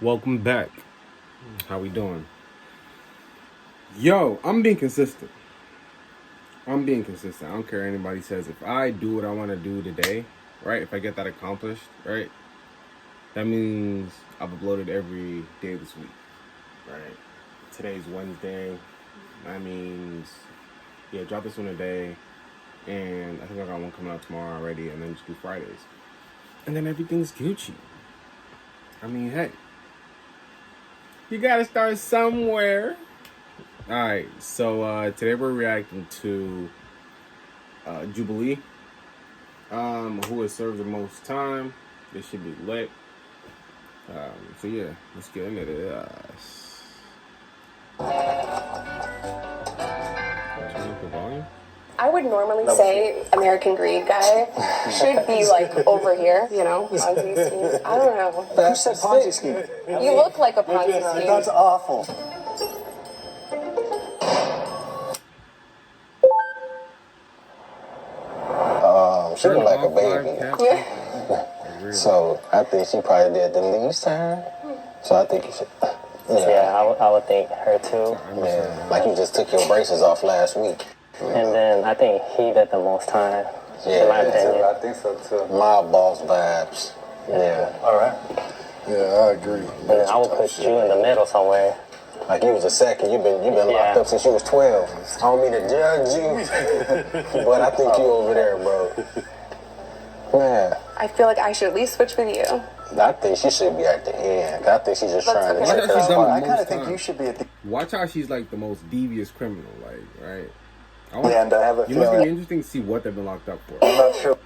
Welcome back. How we doing? Yo, I'm being consistent. I don't care what anybody says. If I do what I want to do today, right? If I get that accomplished, right? That means I've uploaded every day this week, right? Today's Wednesday. That means, drop this one a day. And I think I got one coming out tomorrow already. And then just do Fridays. And then everything's Gucci. I mean, hey. You gotta start somewhere. Alright, so today we're reacting to Jubilee. Who has served the most time. This should be lit. So yeah, let's get into this. Turn up the volume. I would normally say American Greed guy should be like over here, Ponzi scheme. I don't know. Who said Ponzi scheme? You look like a Ponzi scheme. That's awful. She look like a baby. Yeah. So I think she probably did the least to her. So I think you should. Yeah, I would think her too. Yeah, like you just took your braces off last week. And then I think he did the most time. Yeah, in my opinion. I think so too. Mob boss vibes. Yeah. All right. Yeah, I agree. And then I would put you in the middle somewhere. Like you was a second. You've been locked up since you was 12. I don't mean to judge you, but I think you over there, bro. Yeah. I feel like I should at least switch with you. I think she should be at the end. I think she's just trying to okay. check Watch how she's her done out. I the kind most of think time. you should be at the. Watch how she's like the most devious criminal, like, right? And I have a You know, it's gonna be feeling. interesting to see what they've been locked up for. I'm not sure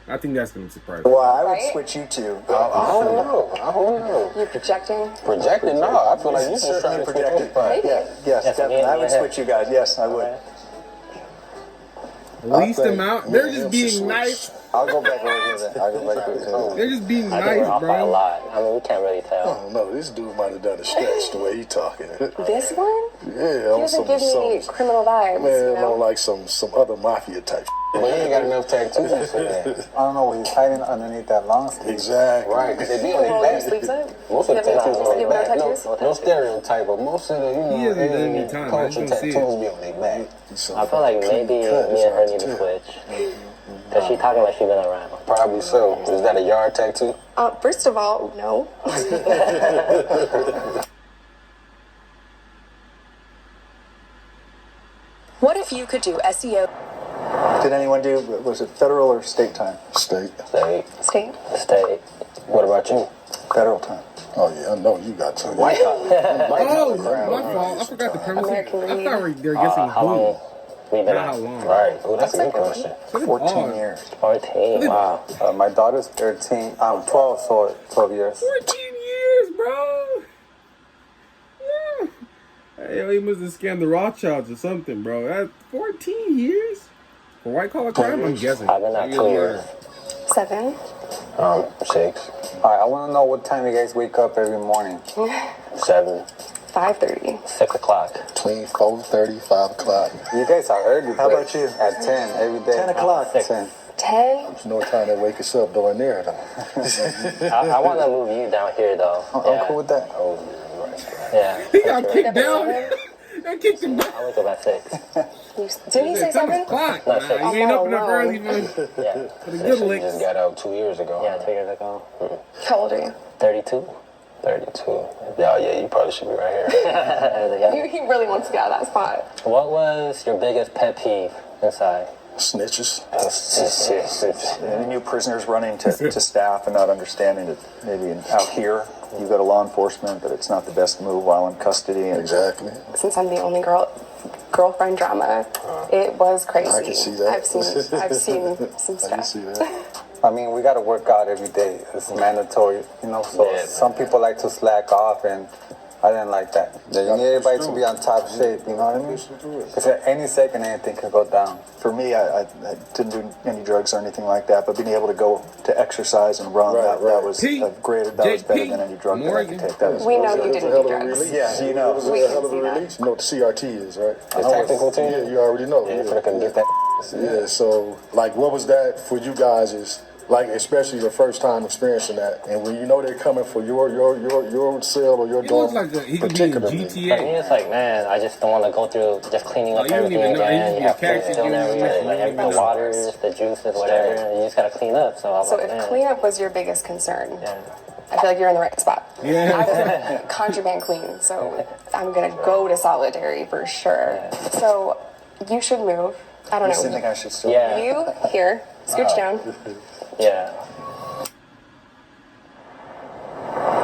I think that's gonna surprise why me. I would Right? switch you two. I don't know. You're projecting. Projected? No, I feel like you just Certainly trying to switch projected. your spot. Maybe. Yeah, yes, definitely. I would switch you guys. Yes, I would. Least think amount. They're me and just him being should nice. I'll go back over here then. I'll go back over here. They're just being I think we're nice, off by a bro. lot. I mean, we can't really I tell. don't know. This dude might have done a stretch the way he talking. This one? Yeah, He doesn't give me criminal vibes, man, on like some other mafia type. But he ain't got enough tattoos for that. I don't know what he's hiding underneath that long sleeve. Exactly. Right, because they be on Roll their your back. sleeves up. Most of the You have tattoos no- on you their have no back. tattoos? No stereotype, but most of the, He hasn't done any time. I just culture don't see tattoos it. be on their back. I feel like maybe me and her need to switch. Because she talking like she been around. Probably so. Is that a yard tattoo? First of all, no. What if you could do SEO? Did anyone do, was it federal or state time? State. State. Stay. What about you? Federal time. Oh yeah, I know you got to. White collar. Oh, my fault. I forgot the premise. American I Greed. they're guessing How long who. we been Not how out? long. Right. Oh, that's a good question. 14 years. 14. Wow. My daughter's 13. I'm 12, so 12 years. 14 years, bro. Yeah. Hey, he must have scammed the Rothschilds or something, bro. That's 14 years? For white collar crime? I'm guessing. I've been out 2 years. 7. 6, All right, I want to know what time you guys wake up every morning. 7. 5:30. 6 o'clock. Between 4:30, 5 o'clock. You guys are early. How about you? At 10 every day. 10 o'clock. 10. 10. There's no time to wake us up during there though. I want to move you down here, though. I'm cool with that. Oh, right. Yeah. He got kicked down. I kicked him down. I wake up at 6. Didn't he say 7? O'clock. No, Nah, 6. you ain't up enough Oh, early, man. Yeah. For the good You licks. just got out 2 years ago. Yeah, 2 years ago. How old are you? 32. 32. Yeah, you probably should be right here. Yeah. He really wants to get out of that spot. What was your biggest pet peeve inside? Snitches. Any new prisoners running to staff and not understanding that maybe out here you go to law enforcement, but it's not the best move while in custody. And Exactly. Since I'm the only girlfriend drama, it was crazy. I can see that. I've seen some I can stuff. see that. I mean, we got to work out every day. It's mandatory, So Yeah, some people like to slack off, and I didn't like that. You need everybody to be on top shape. You know what I mean? Because at any second, anything could go down. For me, I didn't do any drugs or anything like that, but being able to go to exercise and run, that was Pete, a great. That was better JP, than any drug that I Morgan. could take. That was We know It you was a didn't hell do of a drugs. release. Yeah, you know. It was We a can hell of a see that. release. You know what the CRT is, right? The tactical team? Yeah, you already know. Yeah, for the get that. Yeah, so like what was that for you guys is Like, especially the first time experiencing that. And when you know they're coming for your cell or your He dorm, looks like he could be in particularly. For me, GTA. it's like, man, I just don't want to go through just cleaning up you don't everything even know. again. You You have just to catch it, fill you don't everything, even like know. the waters, the juices, whatever. And you just gotta clean up. So I was So like, if man. cleanup was your biggest concern, Yeah. I feel like you're in the right spot. Yeah. I'm contraband queen, so I'm gonna go to solitary for sure. So you should move. I don't You still think know. I should still? Yeah. You here, scooch down. Yeah.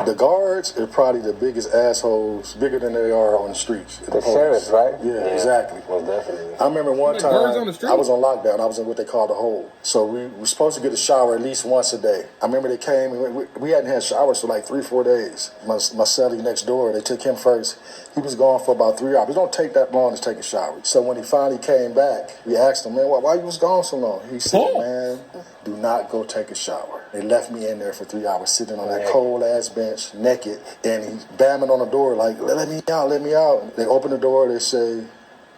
The guards are probably the biggest assholes, bigger than they are on the streets. The sheriffs, right? Yeah, exactly. Most definitely. I remember one Like guards on time the street? I was on lockdown. I was in what they call the hole. So we were supposed to get a shower at least once a day. I remember they came. And we hadn't had showers for like 3-4 days. My cellie next door, they took him first. He was gone for about 3 hours. It don't take that long to take a shower. So when he finally came back, we asked him, man, why you was gone so long? He said, man, do not go take a shower. They left me in there for 3 hours, sitting on that cold ass bench, naked, and he's bamming on the door like, let me out, let me out. They open the door, they say,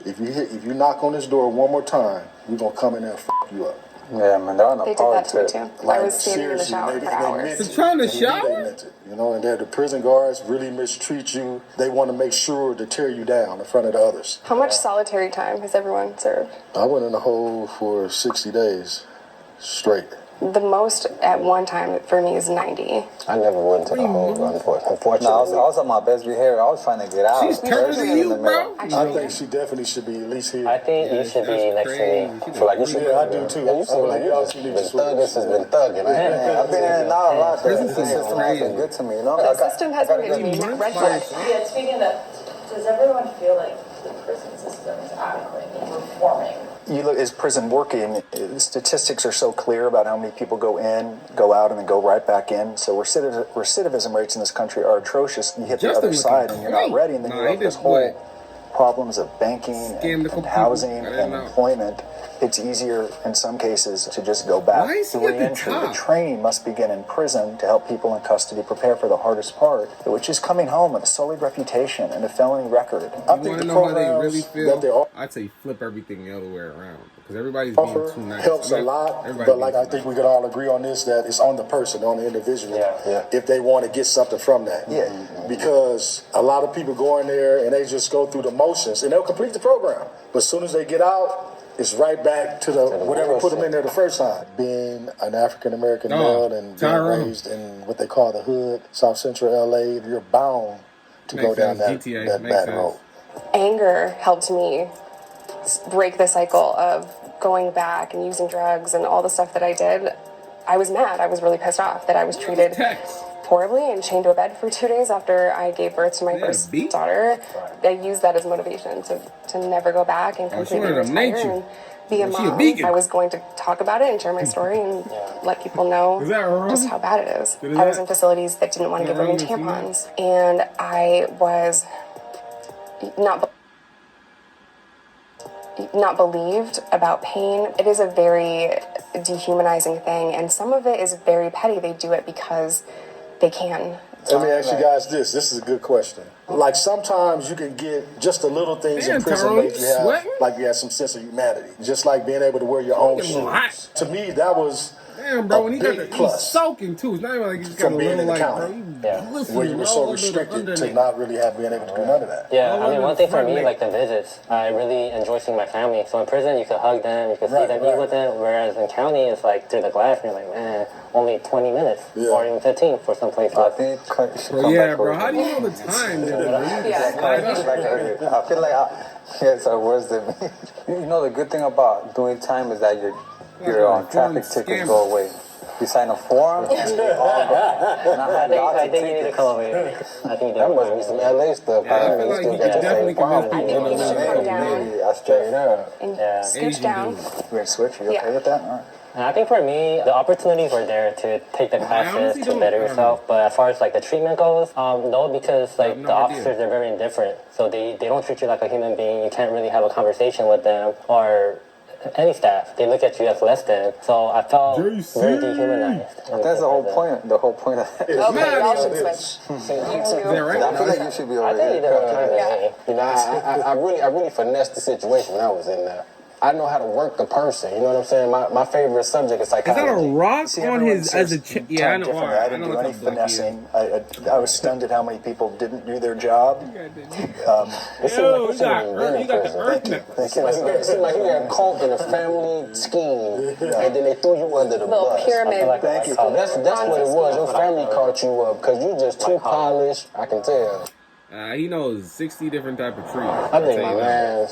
if you knock on this door one more time, we're gonna come in there and fuck you up. Yeah, man, they're on a They did power that to me trip. too. I was standing in the seriously, shower for they hours. meant They're it. trying to They shower? meant it. You know, and the prison guards really mistreat you. They want to make sure to tear you down in front of the others. How much solitary time has everyone served? I went in the hole for 60 days straight. The most at one time for me is 90. I never went to the hole, unfortunately. No, I was on my best behavior. I was trying to get out. She's terrible Especially to in the you, middle. bro. I think she definitely should be at least here. I think you should be next to me. I feel like you should Yeah, I do too. Yeah, you seem like y'all you've should been need to thugging since been thugging. Yeah, I've been in and out a lot. The Prison system system has is been good to me, you know? The system has been good to me. Red flag. Yeah, speaking of, does everyone feel like the prison system is adequate in reforming? You look, is prison working? The statistics are so clear about how many people go in, go out, and then go right back in. So recidivism rates in this country are atrocious. You hit the Justin other looking side and you're not great. ready, and then Nah, you he have this did whole what? problems of banking Scammed and, a couple and housing people. I didn't and know. employment. It's easier in some cases to just go back Why is to he at the reentry. The top? training must begin in prison to help people in custody prepare for the hardest part, which is coming home with a sullied reputation and a felony record. I You think want the to know how they programs really that feel? they offer I'd say flip everything the other way around because everybody's being too nice. helps I mean, a lot, everybody but like being I too think nice. we could all agree on this, that it's on the person, on the individual, if they want to get something from that. Yeah. Because a lot of people go in there and they just go through the motions and they'll complete the program. But as soon as they get out, it's right back to the whatever put them in there the first time. Being an African American male and being Tyrone. raised in what they call the hood, South Central LA, you're bound to Makes go down sense. that, GTA that makes bad sense. road. Anger helped me break the cycle of going back and using drugs and all the stuff that I did. I was mad. I was really pissed off that I was treated Text. horribly and chained to a bed for 2 days after I gave birth to my Yeah, first beat. daughter. I used that as motivation to never go back and Oh, she completely wanted to mate retire you. and be a Was she a mom. vegan? I was going to talk about it and share my story and let people know Is that wrong? just how bad it is. Is I was that- in facilities that didn't want to is give that women wrong to tampons, and I was not believed about pain. It is a very dehumanizing thing, and some of it is very petty. They do it because they can. Let me ask you guys this. This is a good question. Like sometimes you can get just the little things Damn, in prison Tyrone, make you you have, sweating? like you have some sense of humanity. Just like being able to wear your own Getting a little hot. shoes. To me, that was Damn, bro, a when he got big the he's plus soaking too. It's not even like he's got from a being little in the like, bro, county. Yeah. where you were so restricted to not really have being able to do none of that. Yeah, All I mean, under one the thing for front me, leg. like the visits, I really enjoy seeing my family. So in prison, you could hug them, you could see Right, them, right. eat with them. Whereas in county, it's like through the glass, and you're like, man, only 20 minutes Yeah. or even 15 for some places. I think it should Bro, come yeah, back bro. over. How do you know the time? Yo? Yeah. I feel like yes, are worse than me. You know the good thing about doing time is that your traffic tickets go away. You sign a form and they all go. And I had lots I of think you need to tickets. come over here. I think you That need must to be come some over here. LA stuff. Yeah, I feel like you could definitely convince people I think you should come down I straight up. and Yeah. scooch Asian down. dude. We're gonna switch. Are you okay Yeah. with that? All right. And I think for me, the opportunities were there to take the classes honestly to don't- better I don't yourself. But as far as like the treatment goes, no, because like no the idea. officers are very indifferent. So they don't treat you like a human being. You can't really have a conversation with them or any staff. They look at you as less than. So I felt JC. very dehumanized. That's the whole point. The whole point of that. Okay, Man, y'all it should is. switch. Is You that two. right? I feel like you should be I over think you here. did okay. Yeah. You know, I really finessed the situation when I was in there. I know how to work a person. You know what I'm saying? My favorite subject is Is that psychology. a rock See, on everyone his as a says yeah? I time know. differently. Alright, I I didn't know do what any type of black he is. finessing. I was stunned at how many people didn't do their job. It seems Yo, like you got been you got the in earth prison. necklace. Thank you. It seems like you got caught in a family scheme, and then they threw you under the Little bus. pyramid. Thank you. That's what it was. Your family caught you up because you just too polished. I can tell. He knows 60 different type of trees. I think my man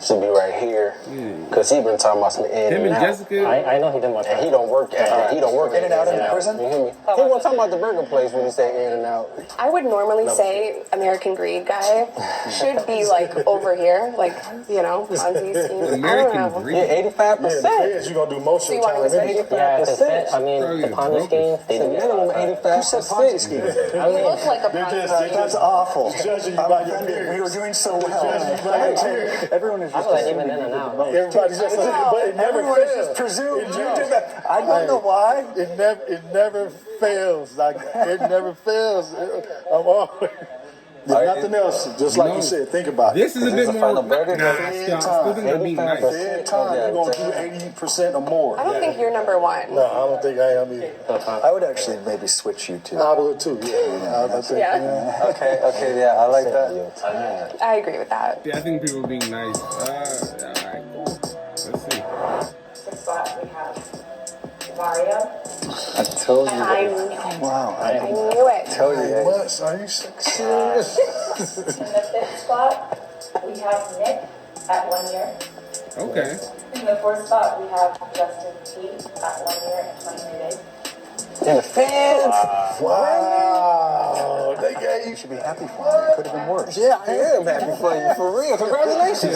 should be right here because he been talking about some in Him and out. Jessica. I know he didn't want And that. he don't work at In and out of the prison? You hear me? He wasn't talking about the burger place when he say in and out. I would normally say American Greed guy should be like over here, like, you know, Ponzi scheme. I don't American know. Greed. Yeah, 85%. Yeah, the feds, you gonna do most So of you the want me to time. say? Yeah, because I mean, Probably the is Ponzi broke scheme, as they do Minimum that. 85%. Who said Ponzi scheme? You look like a They're Ponzi just- scheme. That's awful. Judging you I'm by your offended. beard. We were doing so well. Judging you by your beard. Everyone is I just feel like even in and out. Everybody's just, but it never Everyone is fails. just presumed. It You never- did that. I don't know why. It never fails. Like it never fails. I'm always. There's nothing else. Just like you said, think about it. This is a Is bit this the more. final burger? Nah, Fed still time. think I'm being nice. Fed time, you're gonna do 80% or more. I don't think you're number one. No, I don't think I am either. I would actually maybe switch you two. I would too. Yeah, I think, Yeah. Okay, yeah, I like that. I agree with that. Yeah, I think people are being nice. Alright, cool. Let's see. The spot we have Mario. I told you. I that. knew Wow, I I knew it. told you. that. Months? Are you serious? In the fifth spot, we have Nick at 1 year. Okay. In the fourth spot, we have Justin T at 1 year and 23 days. In the feds. Wow. They gave You you. should be happy for him. It could have been worse. Yeah, I am happy for you. For real. Congratulations.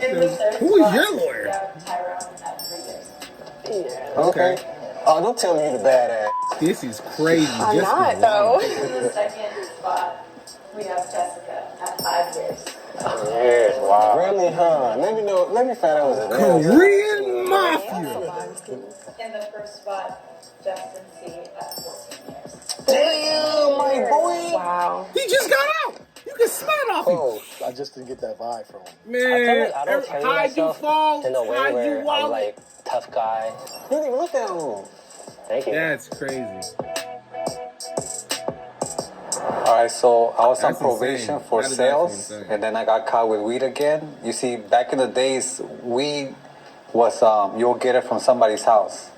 In the third Who is spot, your lawyer? We have Tyrone at 3 years. Okay. Oh, don't tell me you the badass. This is crazy. I'm Just not, a though. In the second spot, we have Jessica at 5 years. Yes, wow. Really, huh? Let me find out what it is. Korean mafia. In the first spot, Justin C at 14 years. Damn, my boy. Wow. He just got out. You can smell it off him. Oh, I just didn't get that vibe from him. Man, I don't carry hide you myself fall, in a way hide you where I'm wallet. like tough guy. You didn't even look at him. Thank you. That's crazy. Alright, so I was on That's probation insane. for That is sales, actually insane. and then I got caught with weed again. You see, back in the days, weed was you'll get it from somebody's house,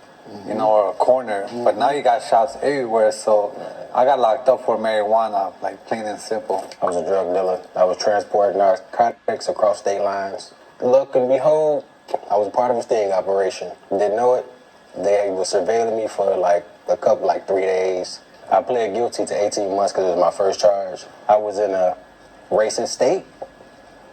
you know, or a corner. But now you got shops everywhere, so I got locked up for marijuana, like plain and simple. I was a drug dealer. I was transporting narcotics across state lines. Look and behold, I was part of a sting operation. Didn't know it. They were surveilling me for like 3 days. I pled guilty to 18 months because it was my first charge. I was in a racist state,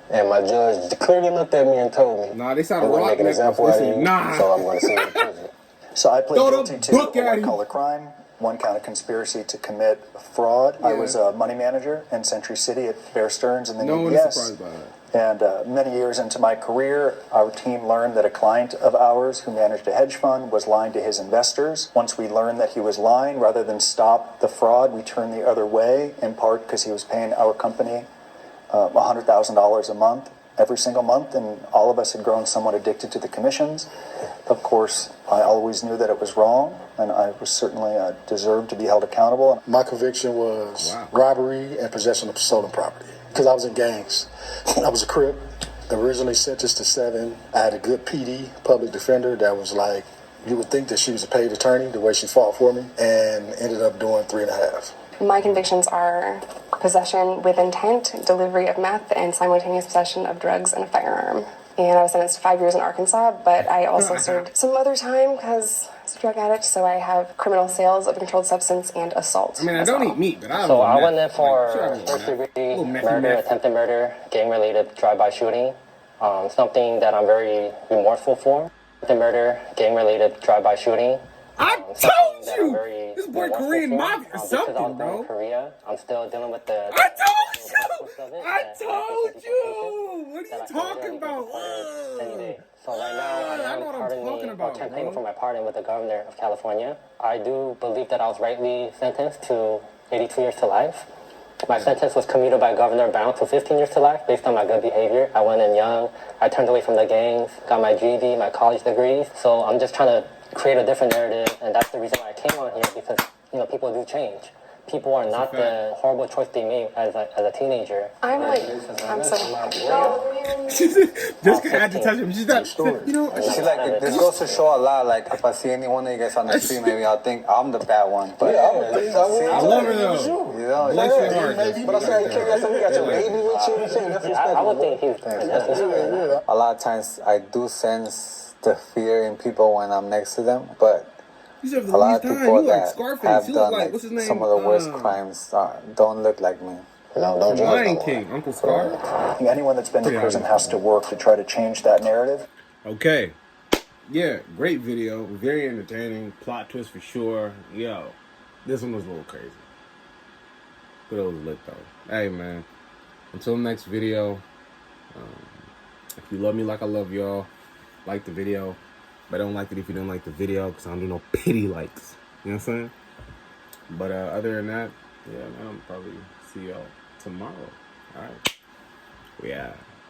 and my judge clearly looked at me and told me, Nah, they sound I'm going to rock make an example necklace. out They of said, you, nah. so I'm going to send you to prison. So I pled Throw the guilty to book a at him. white-collar crime, 1 count of conspiracy to commit fraud. I was a money manager in Century City at Bear Stearns and then No one is UBS. surprised by that. And many years into my career, our team learned that a client of ours who managed a hedge fund was lying to his investors. Once we learned that he was lying, rather than stop the fraud, we turned the other way, in part because he was paying our company $100,000 a month, every single month, and all of us had grown somewhat addicted to the commissions. Of course, I always knew that it was wrong, and I was certainly deserved to be held accountable. My conviction was robbery and possession of stolen property. Because I was in gangs. I was a Crip, originally sentenced to 7. I had a good PD, public defender, that was like, you would think that she was a paid attorney, the way she fought for me, and ended up doing 3.5. My convictions are possession with intent, delivery of meth, and simultaneous possession of drugs and a firearm. And I was sentenced to 5 years in Arkansas, but I also served some other time because I was a drug addict, so I have criminal sales of a controlled substance and assault. I mean, I as don't well. eat meat, but I So love I meth. went in for Like, sure, I first love meth. degree Little methy murder, meth. attempted murder, gang-related drive-by shooting. Something that I'm very remorseful for. Attempted murder, gang-related drive-by shooting. I Something told that I'm you! very This boy remorseful Korean for, mafia or because I was something, born in bro. Korea. I'm still dealing with the. I told you! consequences of it, I and told you! What are that I you can talking literally get about? deported any day. So right now, I I know am what I'm pardoning talking or about, campaigning bro. for my pardon with the governor of California. I do believe that I was rightly sentenced to 82 years to life. My sentence was commuted by Governor Brown to 15 years to life based on my good behavior. I went in young. I turned away from the gangs, got my GED, my college degrees. So I'm just trying to create a different narrative, and that's the reason why I came on here, because, you know, people do change. People are not the horrible choice they made as a teenager. I'm so. Just had to touch him. She's not, you know. See, like, this goes to show a lot. Like, if I see any one of you guys on the street, maybe I'll think I'm the bad one. But I love her though. you know, Bless your heart. But I'm saying, you got your baby with you. I would think he's. a lot of times I do sense the fear in people when I'm next to them, but You have the a lot of least time. people You like that Scarface. have You look done like, like what's his name? some of the worst crimes don't look like me. No, don't judge Lion no one. King, Uncle Scar. I think anyone that's been to Yeah. prison has to work to try to change that narrative. Okay. Yeah, great video. Very entertaining. Plot twist for sure. Yo, this one was a little crazy. But it was lit though. Hey man, until next video. If you love me like I love y'all, like the video. But don't like it if you don't like the video, because I don't do no pity likes. You know what I'm saying? But other than that, yeah, man, I'll probably see y'all tomorrow. All right. We out.